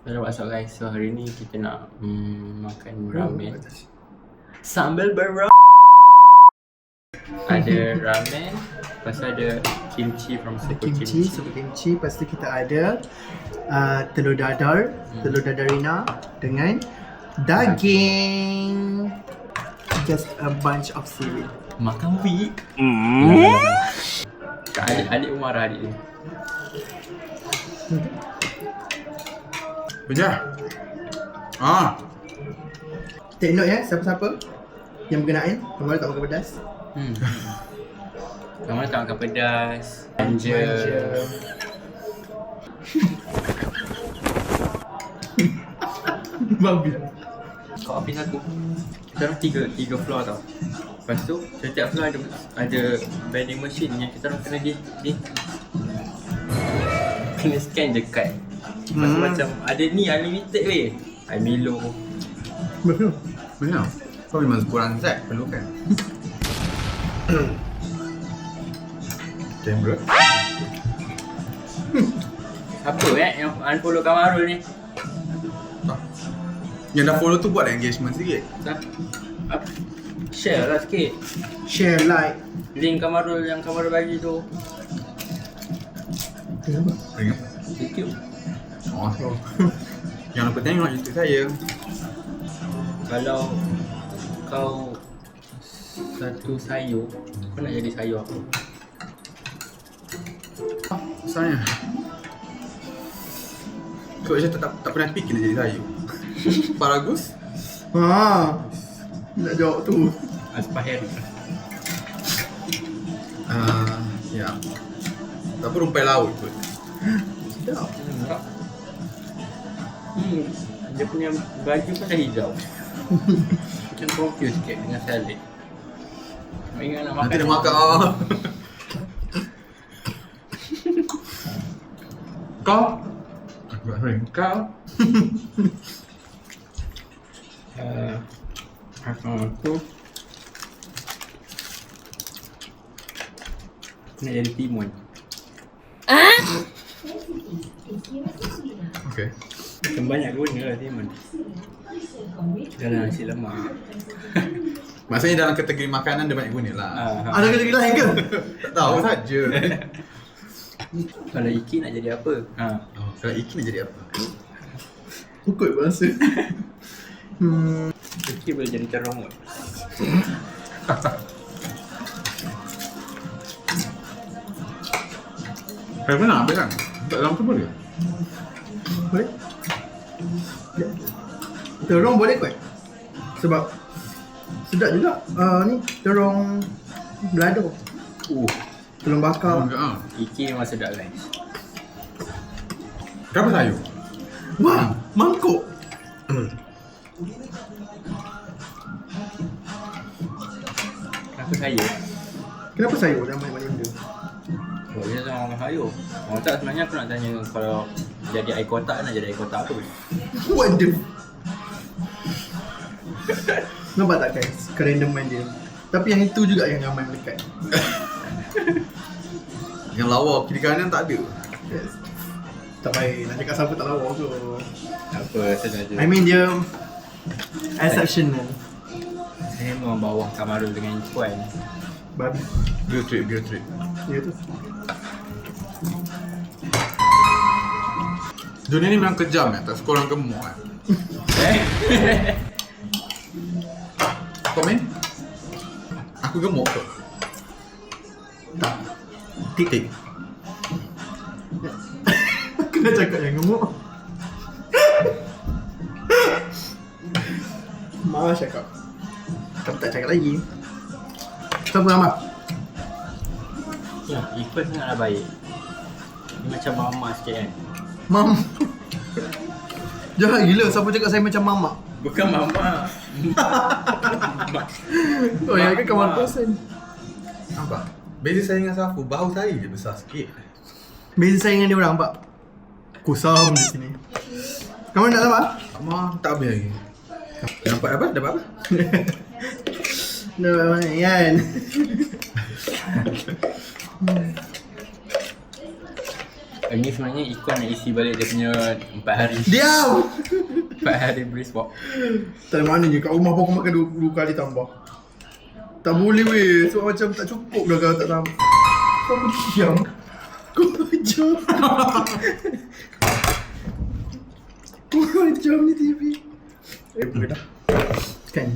Hello, what's up guys? So hari ni kita nak makan ramen. Sambal bera. Ada ramen, lepas tu ada kimchi from Super Kimchi. Super kimchi. Lepas tu kita ada telur dadarina dengan daging. Just a bunch of seaweed. Makan week. Adik Umar adik ni. Pejah. Take note ya, siapa-siapa yang berkenaan, kamu tak makan pedas. Kamu tak makan pedas. Manja. Babi. Kau office aku. Kita orang tiga floor tau. Lepas tu setiap floor ada vending machine yang kita orang kena kena scan je card. Lepas tu macam ada ni unlimited weh. Milo. Benar. Kau memang kurang zat perlu kan? Kamera. Apa yang unfollow Kamarul ni? Yang dah follow tu buat engagement sikit. Apa? Share lah sikit. Share, like. Link Kamarul yang Kamarul bagi tu. Kenapa? Ring apa? YouTube. Jangan lupa tengok YouTube saya. Kalau kau satu sayur, kau nak jadi sayur apa? Misalnya kau macam tak pernah fikir nak jadi sayur. Paragus? Nak jawab tu. Aspaheri. Ya. Tapi rumpai laut pun. Sedap. Dia punya baju pun dah hijau. Macam confused sikit dengan salad. Ingat nak makan. Nanti dah makan. Kau? Aku tak ring. Kau? Aku nak jadi timun. Okay. Macam banyak guna lah timun dalam nasi lemak. Maksudnya dalam kategori makanan dia banyak guna lah. Ada kategori lain ke? Tak tahu saja. Kalau Iki nak jadi apa? Kalau Iki nak jadi apa? Pukul bahasa. Iki boleh jadi cerong kot. Kenapa nak habis kan? Tak dalam tu boleh? Boleh? Terong boleh kot. Sebab sedap juga. Ni terong belado. Telur bakar. Iki memang sedap guys. Kenapa sayur? Wah, mangkuk. Kenapa sayur? Kenapa sayur dan banyak benda? Oh, dia sama makan sayur. Orang tak sebenarnya aku nak tanya kalau jadi air kotak nak jadi air kotak apa? What the? Nampak tak guys? Kerandoman dia. Tapi yang itu juga yang ramai melekat. Yang lawa kiri kanan tak ada. Yes. Tak baik, nak cakap siapa tak lawa tu. Apa, sengaja. I mean dia exceptional. Saya memang bawah Kamarul dengan Puan. Babi. Guilt trip. Ya tu. Dunia ni memang kejam tak suka orang gemuk kan. Komen? Aku gemuk ke? Tak. Tik. Aku dah cakap yang gemuk. Maaf cakap. Tapi tak cakap lagi. Siapa nama? Ya, Iqbal sangatlah baik. Dia macam mama sikit kan. Mam. Jahat gila siapa cakap saya macam mamak. Bukan mama. Oh ya kan kawan person. Apa? Beza saya dengan Safu, bahu saya je besar sikit. Beza saya dengan dia orang pak. Kusam di sini. Kamu nak apa? Sama tak habis lagi. Dapat apa? Dah kan. Ini sebenarnya Ikon nak isi balik dia punya 4 hari. Diam! 4 hari brisk walk. Tak ada maknanya kat rumah pun aku makan 2 kali tambah. Tak boleh weh, sebab macam tak cukup dah kalau tak tambah. Kau pun diam. Kau macam kau macam ni TV. Boleh dah. Kan,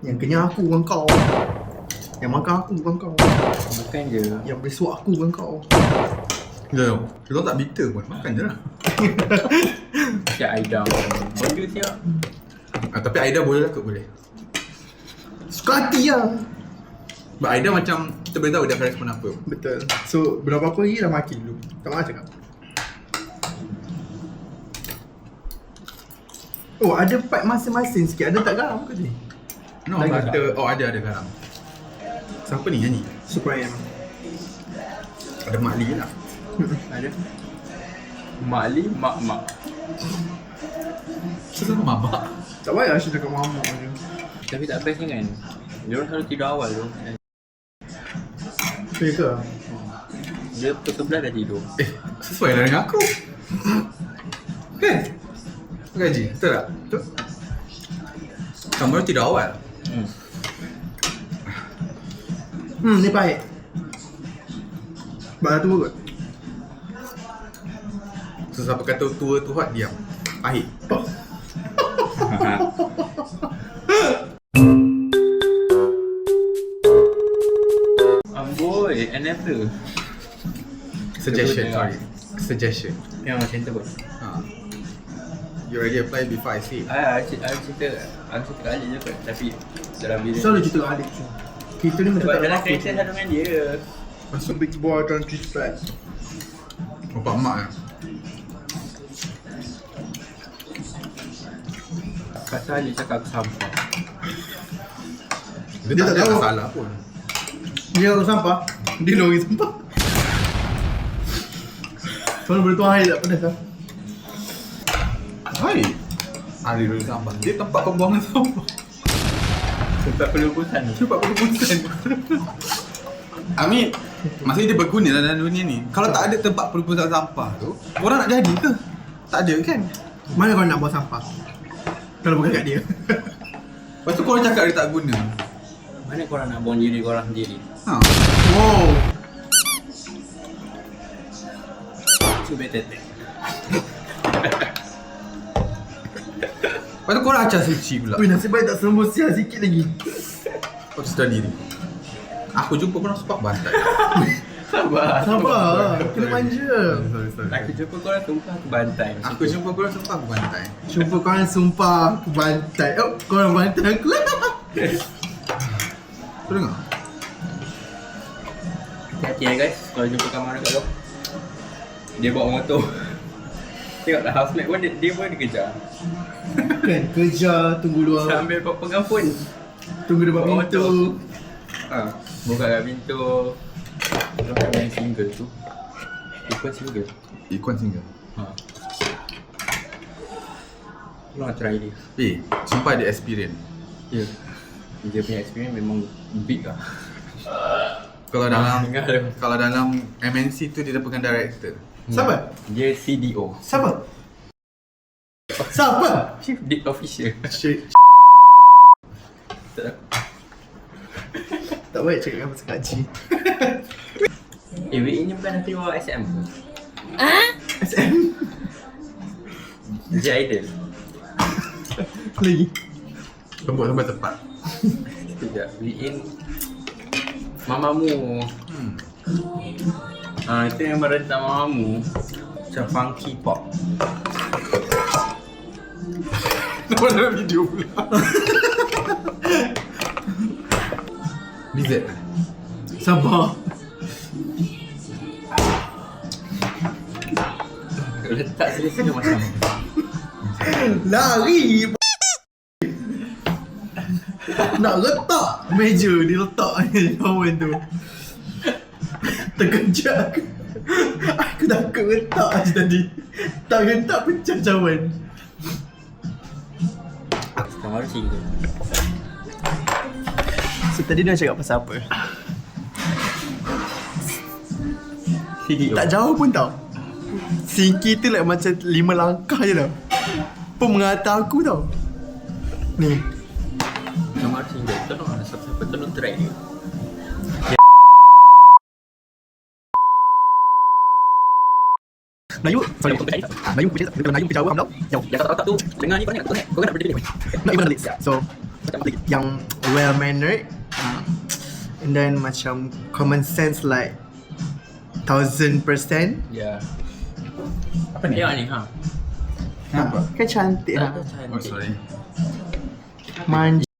yang kenyang aku bukan kau. Yang makan aku bukan kau. Bukan je. Yang bersuak aku bukan kau. Ya, kita tak bitter pun, makan je lah. Siap Aida. Baju siap. Tapi Aida boleh lah kot, boleh. Suka hati lah. Sebab Aida macam, kita boleh tahu dia akan respon apa. Betul. So, berapa hari dah maki dulu. Tak maaf cakap. Oh, ada part masing-masing sikit. Ada tak garam ke ni? No, Lagi ada, ada garam. Siapa ni nyanyi? Supreme. Ada Mak Lee lah. Ada. Mak Li, mak. Kenapa Mama? Tak payah Asyik cakap mama je. Tapi tak best kan. Dia orang selalu tidur awal tu. Ya ke? Dia pukul 11 dah tidur. Sesuai lah dengan aku. Kan? Gaji, betul tak? Betul. Kamu tidak awal. Ni pahit. Bahan tua kot. So, siapa kata tua tu hot, diam. Pahit. Amboi, NF tu. Suggestion, Betul sorry. Suggestion. Yang macam tu pun. You already apply before I say. Aku cerita kali je kot. Tapi dalam bilik. Selalu cerita kat Alex tu. Kita ni macam Sebab tak dalam apa. kereta selalu dengan dia. Masuk big boy dan respect. Bapak mak lah. Kak Salih cakap aku sampah. Dia, Dia tak tak ada tahu. masalah pun. Dia orang sampah. Dia lori sampah. Soalnya boleh tuan air tak pedas lah. Hai. Hari dulu sampah. Dia tempat pembuangan sampah. Sebab pelubusan ni. Cepat perumusan. Amin. Maksudnya dia berguna lah dalam dunia ni. Kalau tak ada tempat perumusan sampah tu, orang nak jadi ke? Tak ada kan? Mana kau nak buang sampah? Kalau bukan kat dia. Lepas tu korang cakap dia tak guna. Mana korang nak buang diri korang sendiri? Ha. Wow. Cuba tetek. Lepas tu korang acah suci pula. Ui, nasib baik tak sembuh sial sikit lagi. Kau sedar diri. Aku jumpa korang sepak bantai. Sabar. Kena manja. Sorry. Aku jumpa korang sumpah aku bantai. Aku jumpa korang sepak aku bantai. Jumpa korang sumpah aku bantai. Oh, korang bantai aku. Kau dengar? Hati-hati ya guys, kalau jumpa kamar kat luar. Dia bawa motor. Tengoklah housemate pun dia pun dikejar. Kan kerja tunggu luar. Sambil kau pegang phone. Tunggu depan Bawa pintu. Buka kat pintu. Terus yang single tu. Ikon single. Ikon single. Lu nak try dia. Sumpah dia experience. Ya. Dia punya experience memang big lah. Kalau dalam dengar tu. kalau dalam MNC tu dia dah pegang director. Siapa? Dia CDO. Siapa? Siapa? Chief Dick Official. Shit. Tak Tak baik cakap pasal Kak G. WE ni bukan nanti bawa SM ke? SM. J Idol. Lagi. Tembok sampai tepat. Sekejap. WE Mamamu. Itu yang merentak Mamamu. Macam funky pop. Nama dalam video pula. BZ. Sabar. Letak selesa macam Lari. Nak letak meja dia letak ni kawan tu. Terkejut aku. Aku takut letak je tadi. Tak letak pecah cawan. sekarang baru single. So tadi dia cakap pasal apa? CDO. Tak jauh pun tau. Sinki tu like macam 5 langkah je tau. Pun mengata aku tau. Ni. Sama single. Tolong lah siapa-siapa tolong try ni. Melayu. Sorry. Melayu punya kalau Melayu punya jawab tau. Jauh. Yang tak tahu dengar ni banyak kau nak berdiri. Not even a list. So yang well mannered and then macam common sense like 1000%. Ya. Apa ni? Tengok ni ha. Apa? Kan cantik lah. Cantik. Oh sorry. Manja.